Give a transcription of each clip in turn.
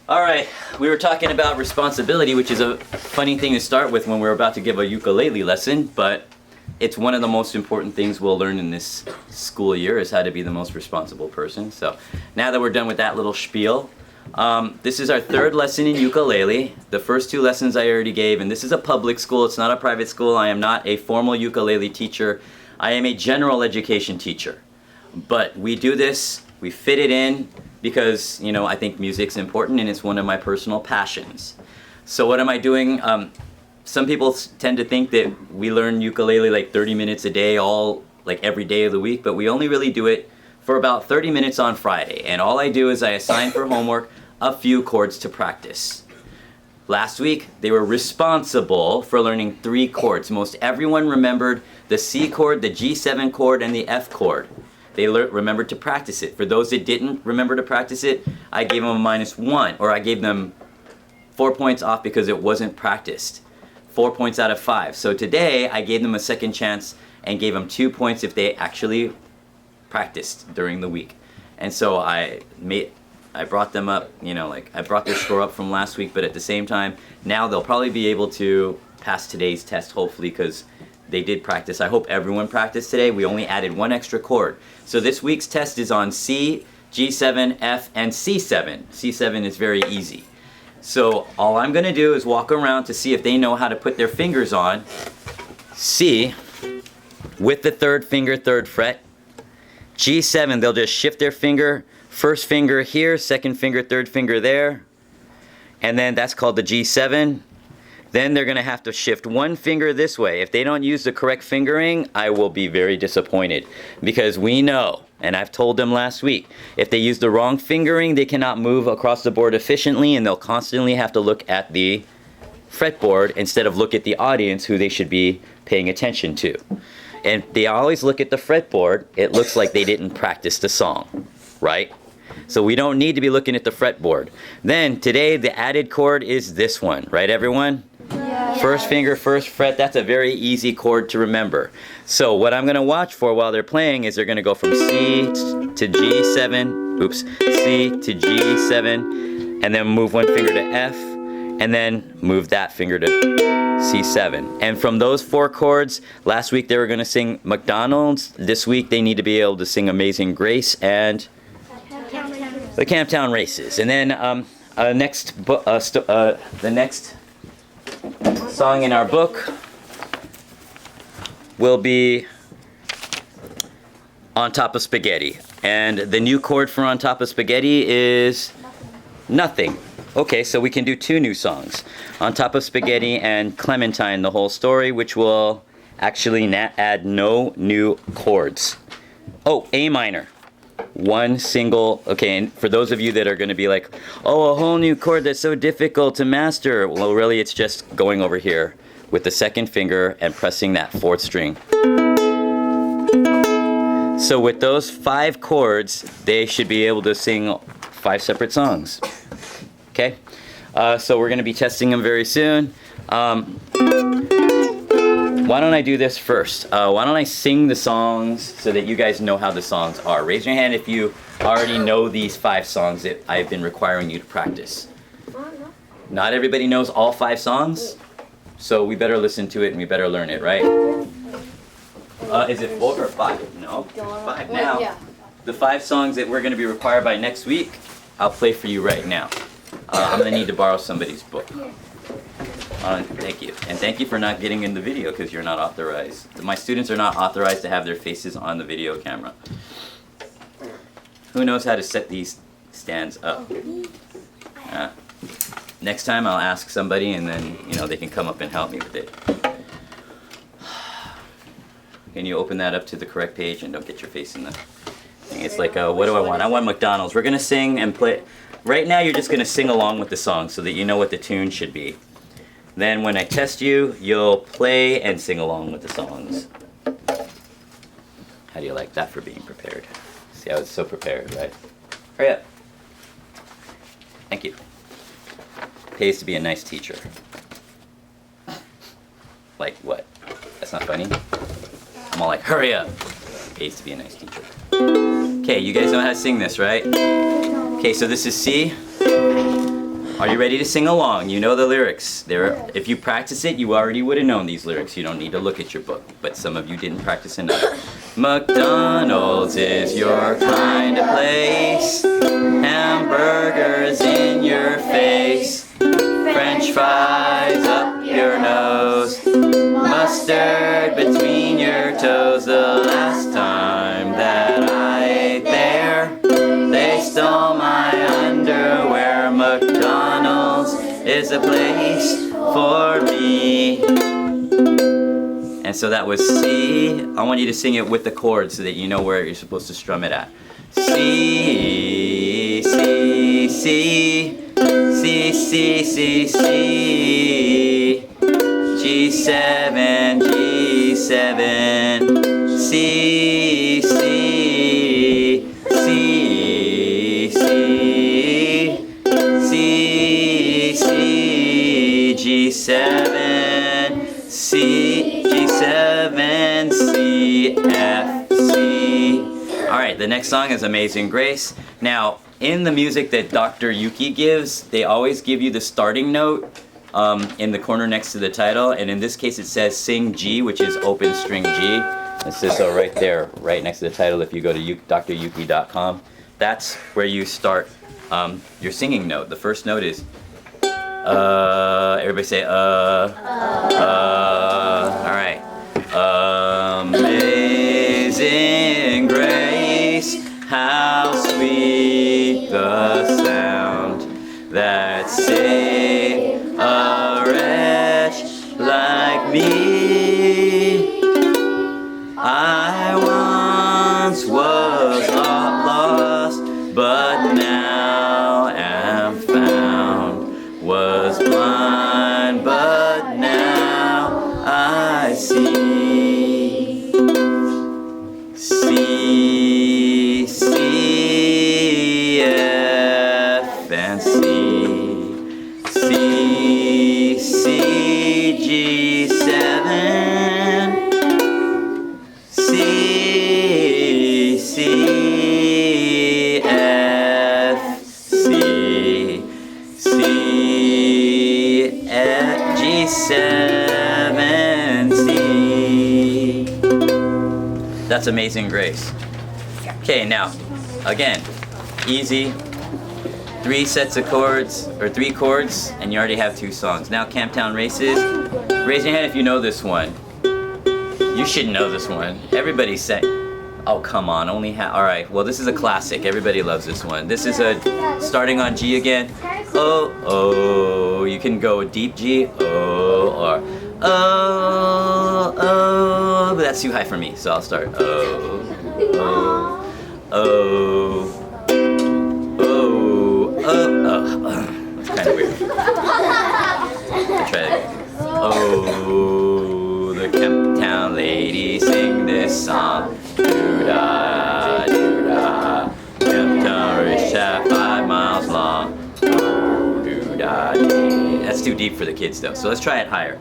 All right, we were talking about responsibility, which is a funny thing to start with when we're about to give a ukulele lesson, but it's one of the most important things we'll learn in this school year is how to be the most responsible person. So now that we're done with that little spiel, this is our third lesson in ukulele. The first two lessons I already gave, and this is a public school, it's not a private school. I am not a formal ukulele teacher. I am a general education teacher. But we do this, we fit it in, because, you know, I think music's important and it's one of my personal passions. So what am I doing? Some people tend to think that we learn ukulele like 30 minutes a day, like every day of the week, but we only really do it for about 30 minutes on Friday. And all I do is I assign for homework a few chords to practice. Last week, they were responsible for learning 3 chords. Most everyone remembered the C chord, the G7 chord, and the F chord. They remembered to practice it. For those that didn't remember to practice it, I gave them a -1, or I gave them 4 points off because it wasn't practiced. 4 points out of 5. So today, I gave them a second chance and gave them 2 points if they actually practiced during the week. And so I brought them up, you know, like I brought their score up from last week, but at the same time, now they'll probably be able to pass today's test, hopefully, because they did practice. I hope everyone practiced today. We only added 1 extra chord. So this week's test is on C, G7, F, and C7. C7 is very easy. So all I'm going to do is walk around to see if they know how to put their fingers on C with the 3rd finger, 3rd fret. G7, they'll just shift their finger, 1st finger here, 2nd finger, 3rd finger there. And then that's called the G7. Then they're going to have to shift 1 finger this way. If they don't use the correct fingering, I will be very disappointed. Because we know, and I've told them last week, if they use the wrong fingering, they cannot move across the board efficiently, and they'll constantly have to look at the fretboard instead of look at the audience who they should be paying attention to. And they always look at the fretboard, it looks like they didn't practice the song, right? So we don't need to be looking at the fretboard. Then today the added chord is this one, right everyone? Yeah. 1st finger, 1st fret, that's a very easy chord to remember. So what I'm going to watch for while they're playing is they're going to go from C to G7, oops, C to G7, and then move 1 finger to F, and then move that finger to C7. And from those 4 chords, last week they were going to sing McDonald's. This week they need to be able to sing Amazing Grace and the Camptown Races. And then the next song in our book will be On Top of Spaghetti. And the new chord for On Top of Spaghetti is nothing. Okay, so we can do 2 new songs. On Top of Spaghetti and Clementine, the whole story, which will actually add no new chords. Oh, A minor. 1 single, okay, and for those of you that are going to be like, oh, a whole new chord that's so difficult to master. Well, really, it's just going over here with the 2nd finger and pressing that 4th string. So with those 5 chords, they should be able to sing 5 separate songs. Okay? So we're going to be testing them very soon. Why don't I do this first? Why don't I sing the songs so that you guys know how the songs are? Raise your hand if you already know these 5 songs that I've been requiring you to practice. Not everybody knows all 5 songs, so we better listen to it and we better learn it, right? Is it 4 or 5? No, 5 now. The 5 songs that we're going to be required by next week, I'll play for you right now. I'm going to need to borrow somebody's book. Thank you. And thank you for not getting in the video because you're not authorized. My students are not authorized to have their faces on the video camera. Who knows how to set these stands up? Next time I'll ask somebody and then, you know, they can come up and help me with it. Can you open that up to the correct page and don't get your face in the thing? It's like, what do I want? I want McDonald's. We're going to sing and play. Right now you're just going to sing along with the song so that you know what the tune should be. Then when I test you, you'll play and sing along with the songs. How do you like that for being prepared? See, I was so prepared, right? Hurry up. Thank you. Pays to be a nice teacher. Like what? That's not funny? I'm all like, hurry up. Pays to be a nice teacher. Okay, you guys know how to sing this, right? Okay, so this is C. Are you ready to sing along? You know the lyrics. If you practice it, you already would have known these lyrics. You don't need to look at your book, but some of you didn't practice enough. McDonald's is your kind of place. Hamburgers in your face. French fries up your nose. Mustard between your toes. The last time that I ate there, they stole my underwear. McDonald's is a place for me. And so that was C. I want you to sing it with the chords so that you know where you're supposed to strum it at. C, C, C, C, C, C, C, G7, G7, C, C, C, C, C, C, G7, C, G7, C, F, C. Alright, the next song is Amazing Grace. Now, in the music that Dr. Yuki gives, they always give you the starting note in the corner next to the title, and in this case it says sing G, which is open string G. It says so right there, right next to the title if you go to dryuki.com. That's where you start your singing note. The first note is everybody say alright. Amazing grace, how sweet the sound that saved a wretch like me. I once was lost, but now am found. Was blind, but now I see. C, C, F, and C. C, C, G7. C, C, F, C. C, F, G7, C. That's Amazing Grace. Okay, now, again, easy. 3 sets of chords, or 3 chords, and you already have 2 songs. Now, Camptown Races. Raise your hand if you know this one. You should know this one. Everybody say, oh, come on, only alright, well, this is a classic. Everybody loves this one. This is starting on G again. Oh, oh, you can go deep G, oh, or oh, oh, but that's too high for me, so I'll start oh, oh, oh, oh, oh, oh. That's kind of weird. I'll try it again. Oh, the Camptown ladies sing this song. Doo-da, doo-da, Camptown race track 5 miles long. That's too deep for the kids though, so let's try it higher.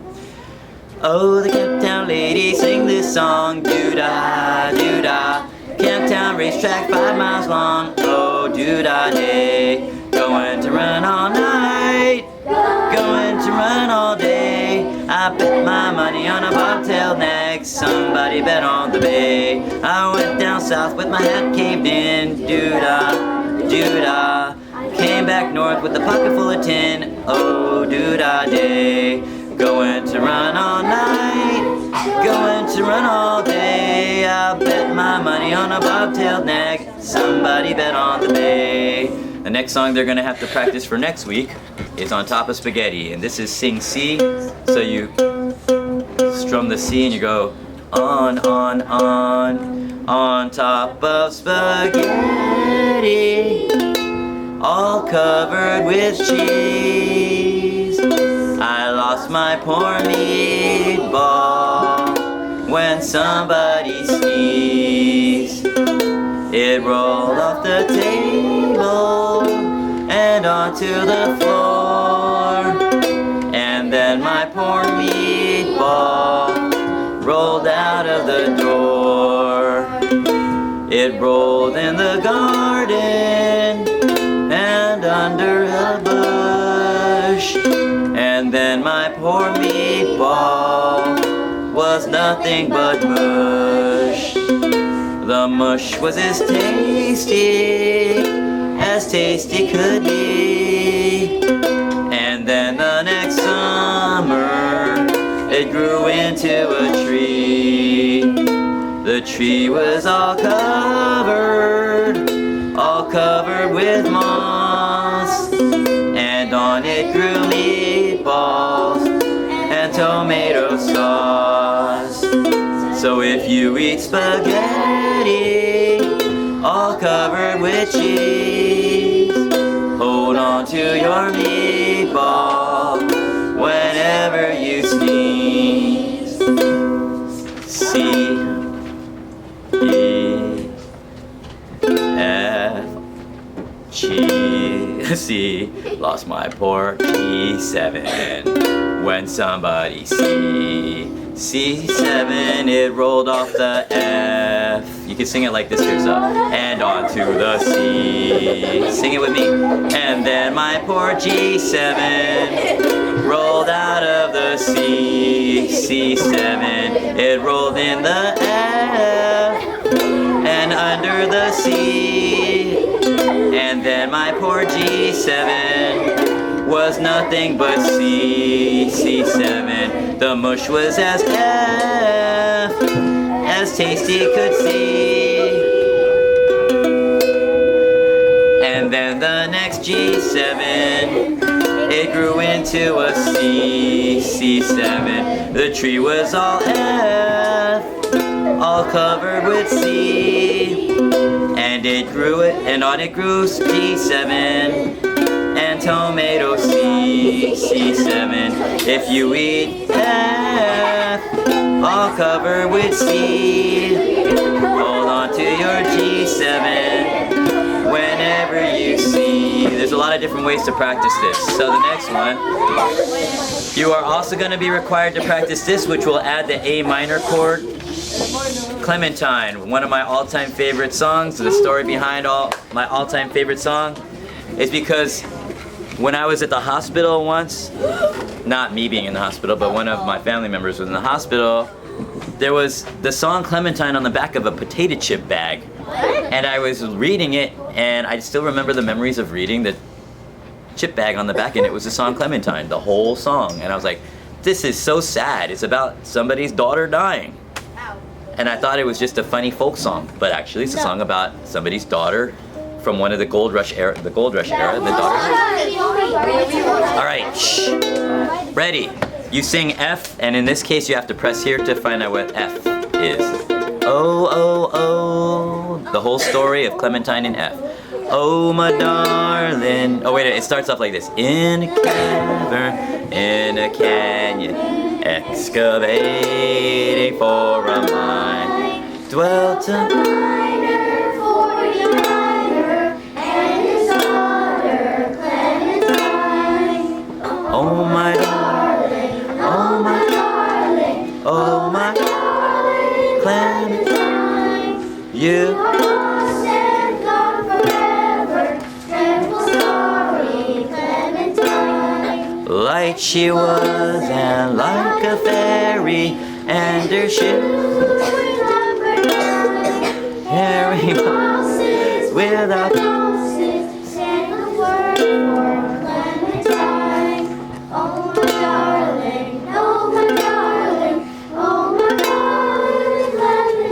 Oh, the Camptown ladies sing this song. Doo-da, doo-da, Camptown racetrack 5 miles long. Oh, doo-da day, going to run all night, going to run all day. I bet my money on a bobtailed nag, somebody bet on the bay. I went down south with my hat caved in. Doo-da, doo-da, came back north with a pocket full of tin. Oh, doo-da day, going to run all night, going to run all day. I'll bet my money on a bobtailed nag, somebody bet on the bay. The next song they're going to have to practice for next week is On Top of Spaghetti, and this is sing C. So you strum the C and you go on top of spaghetti, all covered with cheese. I lost my poor meatball when somebody sneezed. It rolled off the table and onto the floor, and then my poor meatball rolled out of the door. It rolled in the garden and under a bush. was nothing but mush. The mush was as tasty could be. And then the next summer, it grew into a tree. The tree was all covered with moss. And on it grew meatballs and tomato sauce. So if you eat spaghetti all covered with cheese, hold on to your meatball whenever you sneeze. C, lost my port, G7. When somebody C7, it rolled off the F. You can sing it like this yourself. And onto the C. Sing it with me. And then my poor G7 rolled out of the C. C7, it rolled in the F and under the C. And then my poor G7 was nothing but C7. The mush was as F as tasty could see. And then the next G7, it grew into a C7. The tree was all F, all covered with C. And it grew and on it grew G7 and tomato C7. If you eat F, all covered with C, hold on to your G7 whenever you see. There's a lot of different ways to practice this. So the next one, you are also going to be required to practice this, which will add the A minor chord. Clementine, one of my all-time favorite songs. The story behind my all-time favorite song is because when I was at the hospital once, not me being in the hospital, but one of my family members was in the hospital, there was the song Clementine on the back of a potato chip bag. And I was reading it, and I still remember the memories of reading the chip bag on the back, and it was the song Clementine, the whole song. And I was like, this is so sad. It's about somebody's daughter dying. And I thought it was just a funny folk song, but actually it's a song about somebody's daughter from one of the Gold Rush era, the daughter. All right, shh. Ready? You sing F, and in this case you have to press here to find out what F is. Oh, oh, oh, the whole story of Clementine and F. Oh, my darling. Oh, wait, it starts off like this. In a cavern, in a canyon, excavating for a mine, dwelt a miner for a miner and his daughter Clementine. Oh my darling, oh my darling, oh my darling Clementine, you are lost and gone forever. Dreadful story, Clementine. Light she was and like a fairy, and her shoes carry houses without houses, said the word for Clementine. Oh my darling, oh my darling, oh my darling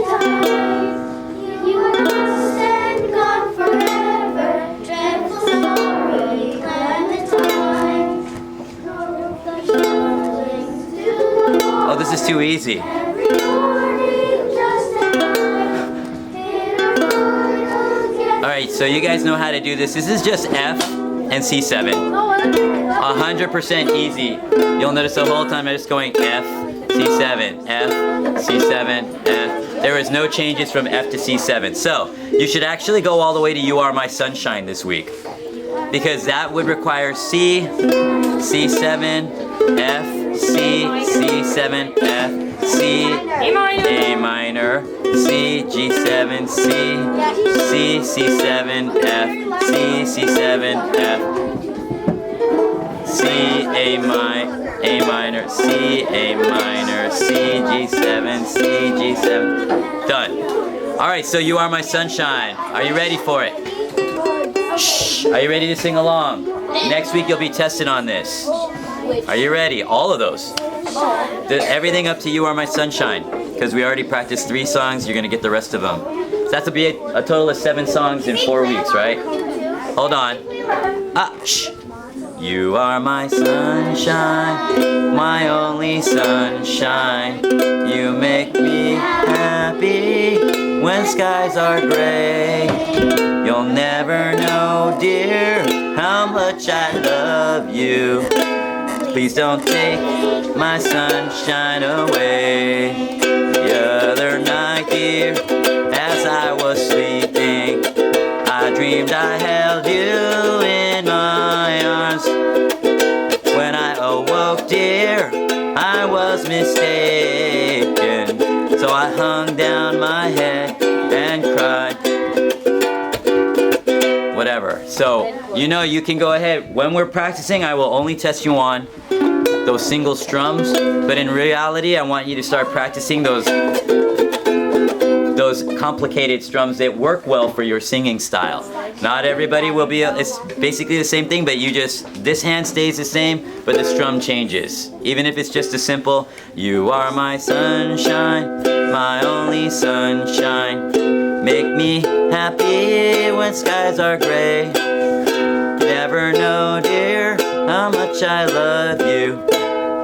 Clementine, you are lost and gone forever. Dreadful story, Clementine. Oh, this is too easy. Alright, so you guys know how to do this. This is just F and C7. 100% easy. You'll notice the whole time I'm just going F, C7, F, C7, F. There is no changes from F to C7. So, you should actually go all the way to You Are My Sunshine this week. Because that would require C, C7, F, C, C7, F, C, A minor, C, G7, C, C, C7, F, C, C7, F, C, A minor, A minor, C, A minor, C, G7, C, G7. Done. All right, so You Are My Sunshine. Are you ready for it? Shh. Are you ready to sing along? Next week you'll be tested on this. Are you ready? All of those. Everything up to You Are My Sunshine. Because we already practiced 3 songs, you're going to get the rest of them. So that's to be a total of 7 songs in 4 weeks, right? Hold on. Shh. You are my sunshine, my only sunshine. You make me happy when skies are gray. You'll never know, dear, how much I love you. Please don't take my sunshine away. The other night, dear, as I was sleeping, I dreamed I held you in my arms. When I awoke, dear, I was mistaken. So I hung down my head and cried. Whatever. So, you can go ahead. When we're practicing, I will only test you on those single strums. But in reality, I want you to start practicing those complicated strums that work well for your singing style. Not everybody will be, it's basically the same thing, but this hand stays the same, but the strum changes. Even if it's just a simple, you are my sunshine, my only sunshine. Make me happy when skies are gray. Never know, dear, how much I love you.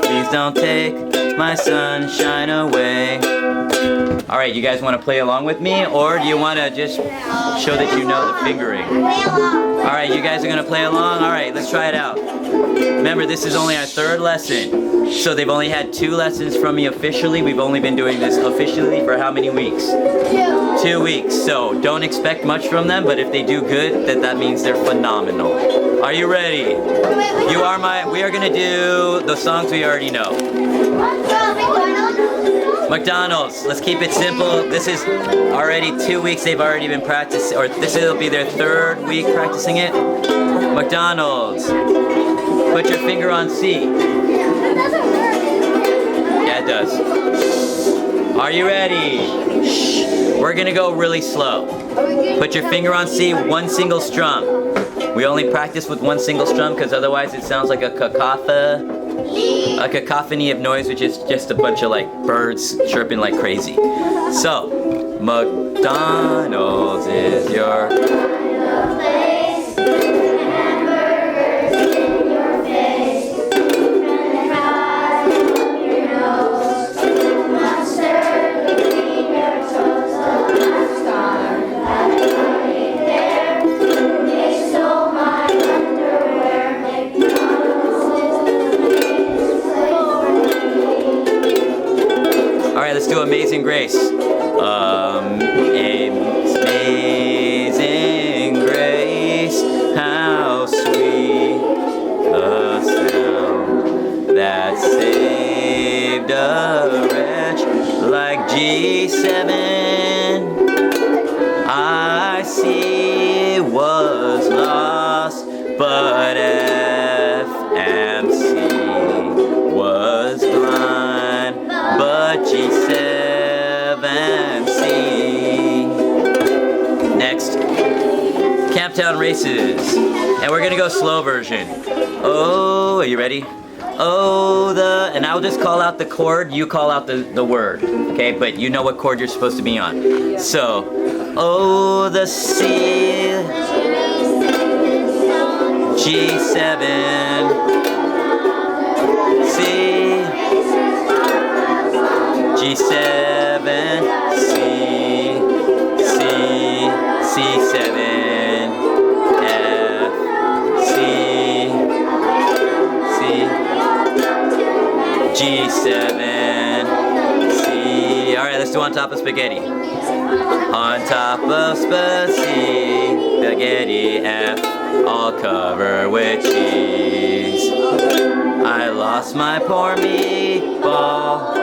Please don't take my sunshine away. Alright, you guys want to play along with me, or do you want to just show that you know the fingering? Alright, you guys are going to play along? Alright, let's try it out. Remember, this is only our 3rd lesson, so they've only had 2 lessons from me officially. We've only been doing this officially for how many weeks? 2 weeks, so don't expect much from them, but if they do good, that means they're phenomenal. Are you ready? We are going to do the songs we already know. McDonald's, let's keep it simple. This is already 2 weeks they've already been practicing, or will be their 3rd week practicing it. McDonald's, put your finger on C. Yeah, it does. Are you ready? Shh. We're gonna go really slow. Put your finger on C, 1 single strum. We only practice with 1 single strum because otherwise it sounds like a cacophony of noise, which is just a bunch of birds chirping like crazy. So, McDonald's is your place, hamburgers in your face, french fries up your nose, mustard between your toes, the last car that ain't there, they stole my underwear, McDonald's is Alright, let's do Amazing Grace. Amazing grace, how sweet the sound that saved a wretch like G7. I see was lost, but FMC was blind, but G7C. Next, Camptown Races. And we're gonna go slow version. Oh, are you ready? Oh, and I'll just call out the chord, you call out the word. Okay, but you know what chord you're supposed to be on. So, oh, the C, G7, C, G7, C, C7, F, C, G7, C. Alright, let's do On Top of Spaghetti. On top of spaghetti, F, all covered with cheese. I lost my poor meatball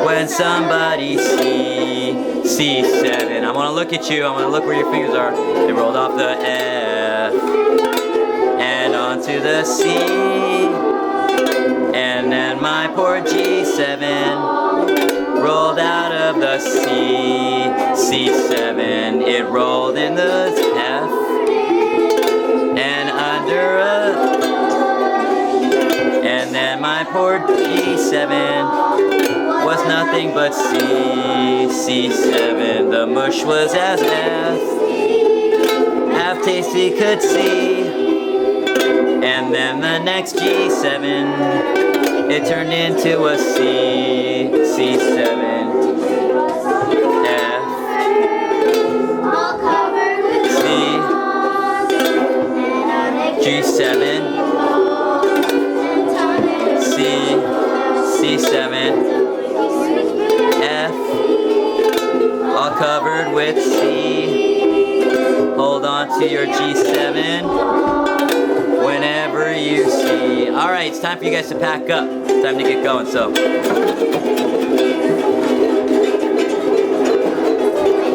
when somebody C7. I want to look at you. I want to look where your fingers are. They rolled off the F and onto the C And then my poor G7 rolled out of the C, C7. It rolled in the F, and under a, and then my poor G7 was nothing but C, C7. The mush was as F tasty could see. And then the next G7, it turned into a C, C7, F, C, G7, C, C7, F, all covered with C. Hold on to your G7 whenever you see. All right, it's time for you guys to pack up. It's time to get going, so.